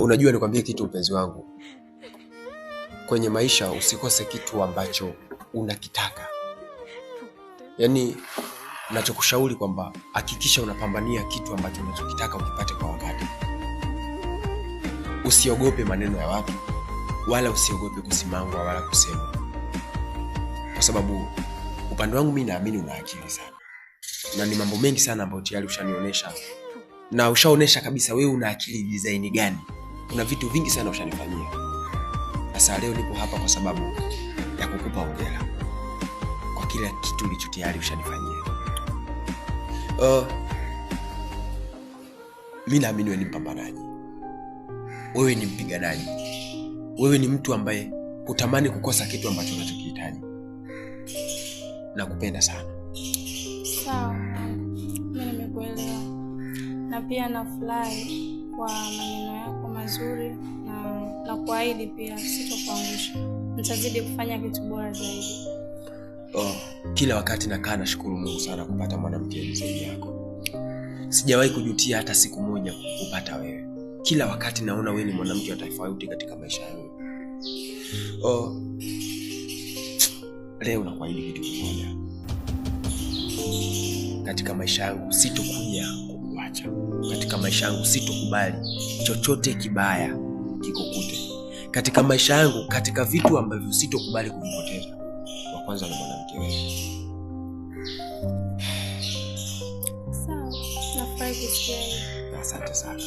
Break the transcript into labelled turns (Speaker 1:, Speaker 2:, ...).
Speaker 1: Unajua nikwambie kitu mpenzi wangu. Kwenye maisha usikose kitu ambacho unakitaka. Yaani ninachokushauri kwamba hakikisha unapambania kitu ambacho unachokitaka ukipate kwa wakati. Usiogope maneno ya watu wala usiogope kusimangwa wala kusema. Kwa sababu upande wangu mimi naamini una akili sana. Na ni mambo mengi sana ambayo tayari ushanionyesha. Na ushaonesha kabisa wewe una akili design gani. Kuna vitu vingi sana ushanifanyia. Sasa leo nipo hapa kwa sababu ya kukupa hongera kwa kila kitu ulicho tayari ushanifanyia. Mimi naamini wewe ni mpambanaji. Wewe ni mpiganaji. Wewe ni mtu ambaye hutamani kukosa kitu ambacho unachokihitaji. Nakupenda sana.
Speaker 2: Sawa. Mimi nimekuelewa. Na pia nafurahi kwa maneno yako mazuri na kuahidi pia sitokuangusha. Nitazidi kufanya kitu bora zaidi.
Speaker 1: Kila wakati nakaa nashukuru Mungu sana kupata mwanamke zaidi yako. Sijawahi kujutia hata siku moja kupata wewe. Kila wakati naona wewe ni mwanamke wa tofauti katika maisha yangu. Leo nakuahidi kitu kimoja. Katika maisha yangu sitokuja kukuacha. Katika maisha yangu sitokubali chochote kibaya kikukute. Katika maisha yangu, katika vitu ambavyo sitokubali kuvipoteza, wa kwanza ni mwanamke wewe.
Speaker 2: Sawa, nafurahi kusikia.
Speaker 1: Asante sana.